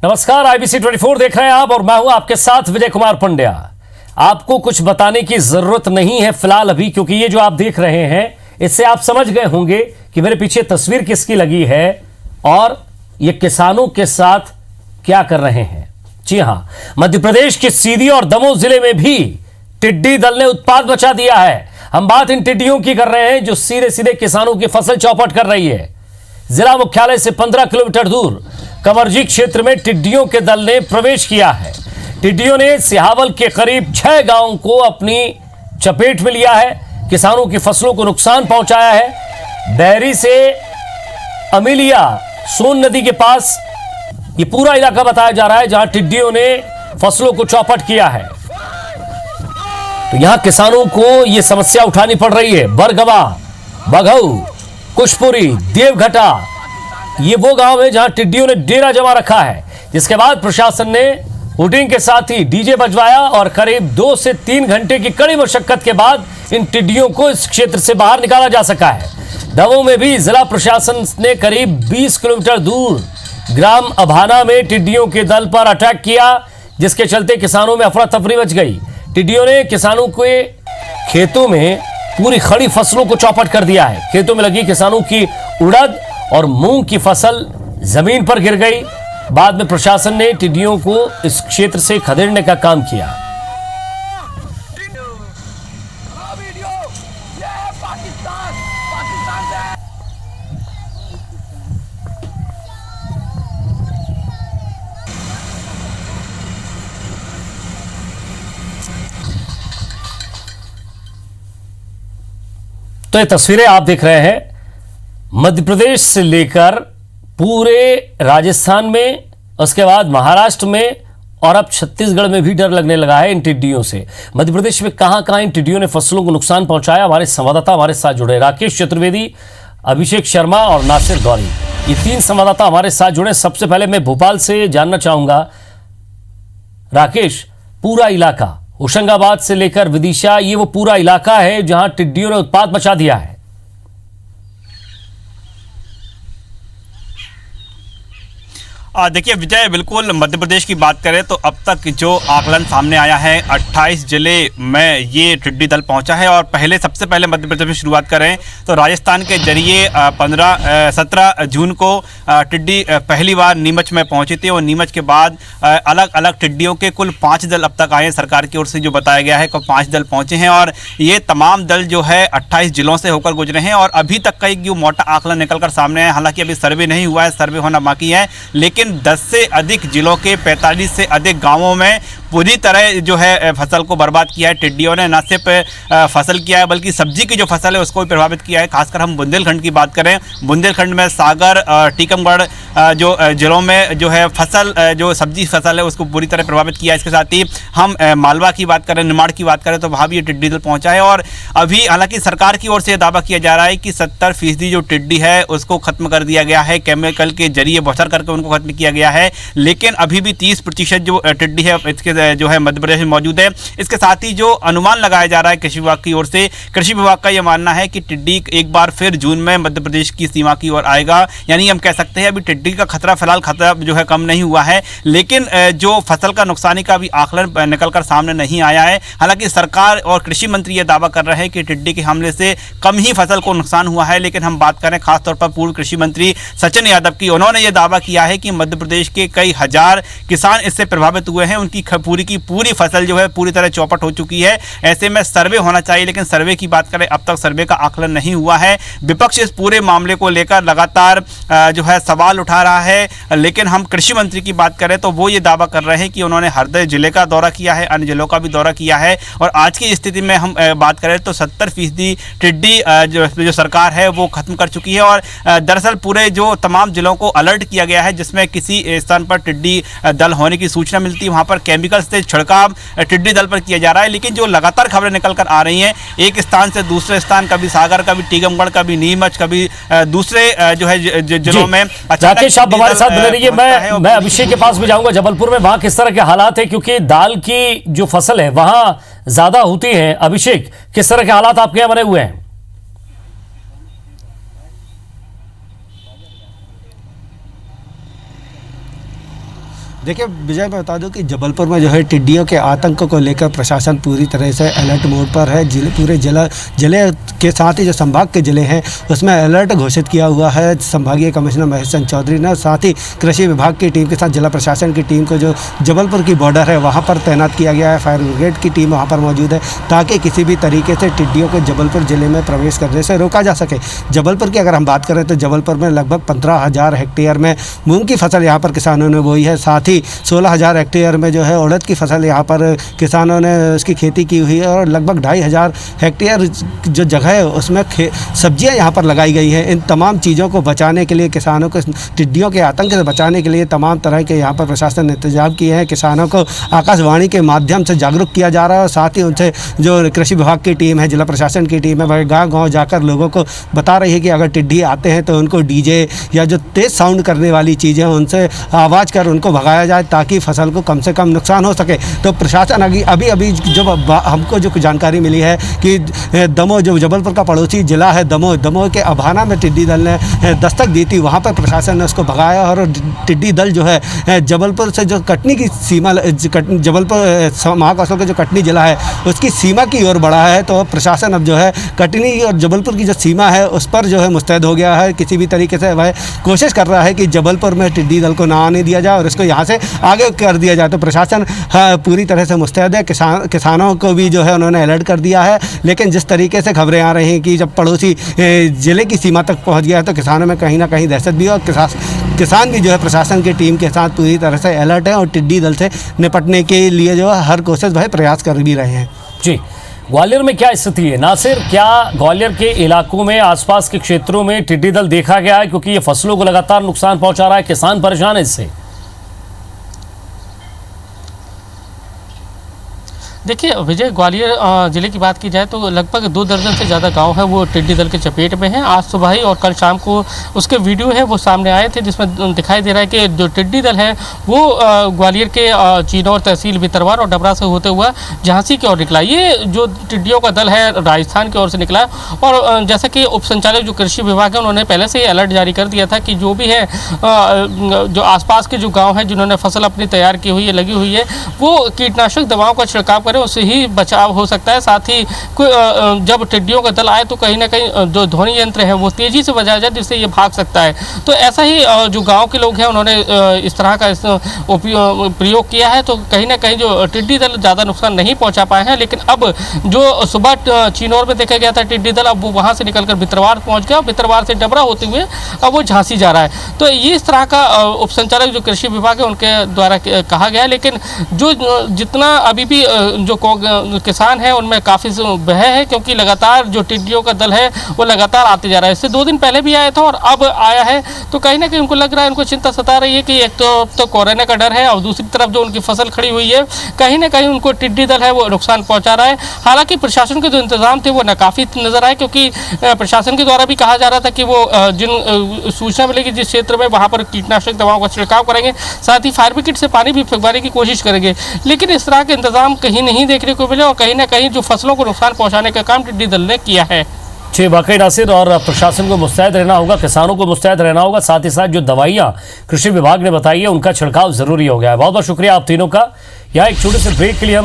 नमस्कार, IBC 24 देख रहे हैं आप और मैं हूं आपके साथ विजय कुमार पंड्या। आपको कुछ बताने की जरूरत नहीं है फिलहाल अभी, क्योंकि ये जो आप देख रहे हैं इससे आप समझ गए होंगे कि मेरे पीछे तस्वीर किसकी लगी है और ये किसानों के साथ क्या कर रहे हैं। जी हां, मध्य प्रदेश के सीधी और दमोह जिले में भी टिड्डी दल ने उत्पात मचा दिया है। हम बात इन टिड्डियों की कर रहे हैं जो सीधे सीधे किसानों की फसल चौपट कर रही है। जिला मुख्यालय से 15 किलोमीटर दूर कमरजी क्षेत्र में टिड्डियों के दल ने प्रवेश किया है। टिड्डियों ने सिहावल के करीब 6 गांवों को अपनी चपेट में लिया है, किसानों की फसलों को नुकसान पहुंचाया है। बहरी से अमिलिया सोन नदी के पास ये पूरा इलाका बताया जा रहा है जहां टिड्डियों ने फसलों को चौपट किया है। तो यहां किसानों को यह समस्या उठानी पड़ रही है। बरगवा, बघऊ, कुशपुरी, देवघटा ये वो गांव है जहां टिड्डियों ने डेरा जमा रखा है, जिसके बाद प्रशासन ने हुटिंग के साथ ही डीजे बजवाया और करीब 2 से 3 घंटे की कड़ी मशक्कत के बाद इन टिड्डियों को इस क्षेत्र से बाहर निकाला जा सका है। दमोह में भी जिला प्रशासन ने करीब 20 किलोमीटर दूर ग्राम अभाना में टिड्डियों के दल पर अटैक किया, जिसके चलते किसानों में अफरा तफरी मच गई। टिड्डियों ने किसानों के खेतों में पूरी खड़ी फसलों को चौपट कर दिया है। खेतों में लगी किसानों की उड़द और मूंग की फसल जमीन पर गिर गई। बाद में प्रशासन ने टिड्डियों को इस क्षेत्र से खदेड़ने का काम किया। तो ये तस्वीरें आप देख रहे हैं मध्य प्रदेश से लेकर पूरे राजस्थान में, उसके बाद महाराष्ट्र में और अब छत्तीसगढ़ में भी डर लगने लगा है इन टिड्डियों से। मध्य प्रदेश में कहां इन टिड्डियों ने फसलों को नुकसान पहुंचाया, हमारे संवाददाता हमारे साथ जुड़े। राकेश चतुर्वेदी, अभिषेक शर्मा और नासिर गौरी, ये 3 संवाददाता हमारे साथ जुड़े। सबसे पहले मैं भोपाल से जानना चाहूंगा, राकेश, पूरा इलाका होशंगाबाद से लेकर विदिशा, ये वो पूरा इलाका है जहां टिड्डियों ने उत्पात मचा दिया है। देखिए विजय, बिल्कुल मध्य प्रदेश की बात करें तो अब तक जो आकलन सामने आया है 28 जिले में ये टिड्डी दल पहुंचा है। और सबसे पहले मध्य प्रदेश में शुरुआत करें तो राजस्थान के जरिए 17 जून को टिड्डी पहली बार नीमच में पहुंची थी और नीमच के बाद अलग अलग टिड्डियों के कुल 5 दल अब तक आए हैं। सरकार की ओर से जो बताया गया है कि 5 दल पहुंचे हैं और ये तमाम दल जो है 28 जिलों से होकर गुजरे हैं। और अभी तक का एक जो मोटा आकलन निकल कर सामने आया, हालांकि अभी सर्वे नहीं हुआ है, सर्वे होना बाकी है, लेकिन 10 से अधिक जिलों के 45 से अधिक गांवों में पूरी तरह जो है फसल को बर्बाद किया है टिड्डियों ने। न सिर्फ फसल किया है बल्कि सब्जी की जो फसल है उसको भी प्रभावित किया है। खासकर हम बुंदेलखंड की बात करें, बुंदेलखंड में सागर, टीकमगढ़ जो जिलों में जो है फसल, जो सब्जी फसल है उसको पूरी तरह प्रभावित किया है। इसके साथ ही हम मालवा की बात करें, निमाड़ की बात करें तो वहाँ भी ये टिड्डी दल पहुँचा है। और अभी हालांकि सरकार की ओर से दावा किया जा रहा है कि 70% जो टिड्डी है उसको खत्म कर दिया गया है, केमिकल के जरिए बौछार करके उनको खत्म किया गया है, लेकिन अभी भी 30% जो टिड्डी है इसके जो है मध्य प्रदेश में मौजूद है। इसके साथ ही जो अनुमान लगाया जा रहा है कृषि विभाग की ओर से, कृषि विभाग का यह मानना है कि टिड्डी एक बार फिर जून में मध्य प्रदेश की सीमा की ओर आएगा। यानी हम कह सकते हैं अभी टिड्डी का खतरा फिलहाल खतरा जो है कम नहीं हुआ है, लेकिन जो फसल का नुकसानी का भी आकलन निकलकर सामने नहीं आया है। हालांकि सरकार और कृषि मंत्री यह दावा कर रहे हैं कि टिड्डी के हमले से कम ही फसल को नुकसान हुआ है, लेकिन हम बात करें खासतौर पर पूर्व कृषि मंत्री सचिन यादव की, उन्होंने यह दावा किया है कि मध्य प्रदेश के कई हजार किसान इससे प्रभावित हुए हैं, उनकी पूरी फसल जो है पूरी तरह चौपट हो चुकी है। ऐसे में सर्वे होना चाहिए, लेकिन सर्वे की बात करें अब तक सर्वे का आकलन नहीं हुआ है। विपक्ष इस पूरे मामले को लेकर लगातार जो है सवाल उठा रहा है, लेकिन हम कृषि मंत्री की बात करें तो वो ये दावा कर रहे हैं कि उन्होंने हरदोई जिले का दौरा किया है, अन्य जिलों का भी दौरा किया है। और आज की स्थिति में हम बात करें तो 70% टिड्डी जो सरकार है वो खत्म कर चुकी है। और दरअसल पूरे जो तमाम जिलों को अलर्ट किया गया है, जिसमें किसी स्थान पर टिड्डी दल होने की सूचना मिलती है वहां पर केमिकल से छिड़काव टिड्डी दल पर किया जा रहा है। लेकिन जो लगातार खबरें निकल कर आ रही हैं एक स्थान से दूसरे स्थान, कभी सागर, कभी टीकमगढ़, कभी नीमच, कभी दूसरे जो है जिलों में। राकेश, आप हमारे साथ बने रहिए। मैं अभिषेक के पास भी जाऊंगा जबलपुर में, वहां किस तरह के हालात है, क्योंकि दाल की जो फसल है वहां ज्यादा होती है। अभिषेक, किस तरह के हालात आपके यहाँ बने हुए हैं? देखिए विजय, मैं बता दूं कि जबलपुर में जो है टिड्डियों के आतंक को लेकर प्रशासन पूरी तरह से अलर्ट मोड पर है। पूरे जिले के साथ ही जो संभाग के ज़िले हैं उसमें अलर्ट घोषित किया हुआ है संभागीय कमिश्नर महेश चंद्र चौधरी ने। साथ ही कृषि विभाग की टीम के साथ जिला प्रशासन की टीम को जो जबलपुर की बॉर्डर है वहाँ पर तैनात किया गया है। फायर ब्रिगेड की टीम वहाँ पर मौजूद है ताकि किसी भी तरीके से टिड्डियों को जबलपुर ज़िले में प्रवेश करने से रोका जा सके। जबलपुर की अगर हम बात करें तो जबलपुर में लगभग 15,000 हेक्टेयर में मूंग की फसल यहाँ पर किसानों ने बोई है। साथ ही 16,000 हेक्टेयर में जो है उड़द की फसल यहाँ पर किसानों ने उसकी खेती की हुई है और लगभग 2,500 हेक्टेयर जो जगह है उसमें सब्जियाँ यहाँ पर लगाई गई हैं। इन तमाम चीज़ों को बचाने के लिए, किसानों को टिड्डियों के आतंक से बचाने के लिए तमाम तरह के यहाँ पर प्रशासन ने इंतजाम किए हैं। किसानों को आकाशवाणी के माध्यम से जागरूक किया जा रहा है और साथ ही उनसे जो कृषि विभाग की टीम है, जिला प्रशासन की टीम है, वह गाँव-गाँव जाकर लोगों को बता रही है कि अगर टिड्डी आते हैं तो उनको डीजे या जो तेज़ साउंड करने वाली चीज़ें उनसे आवाज़ कर उनको भगाया जाए ताकि फसल को कम से कम नुकसान हो सके। तो प्रशासन अभी जब हमको जो जानकारी मिली है कि दमोह, जो जबलपुर का पड़ोसी जिला है दमोह के अभाना में टिड्डी दल ने दस्तक दी थी, वहाँ पर प्रशासन ने उसको भगाया और टिड्डी दल जो है जबलपुर से जो कटनी की सीमा, जबलपुर महाकौशल का जो कटनी जिला है उसकी सीमा की ओर बढ़ा है। तो प्रशासन अब जो है कटनी और जबलपुर की जो सीमा है उस पर जो है मुस्तैद हो गया है। किसी भी तरीके से वह कोशिश कर रहा है कि जबलपुर में टिड्डी दल को ना आने दिया जाए और इसको यहाँ से आगे कर दिया जाए। तो प्रशासन पूरी तरह से मुस्तैद है। किसानों को भी जो है उन्होंने अलर्ट कर दिया है। लेकिन जिस तरीके से खबरें आ रही हैं कि जब पड़ोसी ज़िले की सीमा तक पहुंच गया है तो किसानों में कहीं ना कहीं दहशत भी है और किसान भी जो है प्रशासन की टीम के साथ पूरी तरह से अलर्ट है और टिड्डी दल से निपटने के लिए जो है हर कोशिश भाई प्रयास कर भी रहे हैं। जी, ग्वालियर में क्या स्थिति है नासिर? क्या ग्वालियर के इलाकों में, आसपास के क्षेत्रों में टिड्डी दल देखा गया है? क्योंकि ये फसलों को लगातार नुकसान पहुंचा रहा है, किसान परेशान है इससे। देखिए विजय, ग्वालियर ज़िले की बात की जाए तो लगभग 2 दर्जन से ज़्यादा गांव है वो टिड्डी दल के चपेट में हैं। आज सुबह ही और कल शाम को उसके वीडियो है वो सामने आए थे जिसमें दिखाई दे रहा है कि जो टिड्डी दल है वो ग्वालियर के चिनौर तहसील भितरवार और डबरा से होते हुआ झांसी की ओर निकला। ये जो टिड्डियों का दल है राजस्थान की ओर से निकला और जैसा कि उप संचालक जो कृषि विभाग है उन्होंने पहले से ही अलर्ट जारी कर दिया था कि जो भी है जो आसपास के जो गाँव हैं जिन्होंने फसल अपनी तैयार की हुई है, लगी हुई है, वो कीटनाशक दवाओं का छिड़काव उससे ही बचाव हो सकता है। साथ ही जब टिड्डियों का दल आए तो कहीं ना कहीं जो ध्वनि यंत्र है वो तेजी से बजाया जाए जिससे ये भाग सकता है। तो ऐसा ही जो गांव के लोग हैं उन्होंने इस तरह का प्रयोग किया है। तो कहीं ना कहीं जो टिड्डी दल ज़्यादा नुकसान नहीं पहुंचा पाए हैं। लेकिन अब जो सुबह चिनौर में देखा गया था टिड्डी दल, अब वो वहाँ से निकलकर भितरवार पहुँच गया, भितरवार से डबरा होते हुए अब वो झांसी जा रहा है। तो ये इस तरह का उप संचालक जो कृषि विभाग है उनके द्वारा कहा गया है। लेकिन जो जितना अभी भी जो किसान है उनमें काफ़ी भय है क्योंकि लगातार जो टिड्डियों का दल है वो लगातार आते जा रहा है। इससे 2 दिन पहले भी आया था और अब आया है। तो कहीं ना कहीं उनको लग रहा है, उनको चिंता सता रही है कि एक तो कोरोना का डर है और दूसरी तरफ जो उनकी फसल खड़ी हुई है कहीं ना कहीं उनको टिड्डी दल है वो नुकसान पहुंचा रहा है। हालांकि प्रशासन के जो इंतजाम थे वो नाकाफी नजर आए क्योंकि प्रशासन के द्वारा भी कहा जा रहा था कि वो जिन सूचना मिलेगी जिस क्षेत्र में वहाँ पर कीटनाशक दवाओं का छिड़काव करेंगे, साथ ही फायर ब्रिगेड से पानी भी फेंकवाने की कोशिश करेंगे। लेकिन इस तरह के इंतजाम कहीं नहीं देखने को मिले और कहीं ना कहीं जो फसलों को नुकसान पहुंचाने का काम टिड्डी दल ने किया है। जी, वाकई नासिर, और प्रशासन को मुस्तैद रहना होगा, किसानों को मुस्तैद रहना होगा, साथ ही साथ जो दवाइयाँ कृषि विभाग ने बताई है उनका छिड़काव जरूरी हो गया है। बहुत बहुत शुक्रिया आप तीनों का। यहाँ एक छोटे से ब्रेक के लिए हम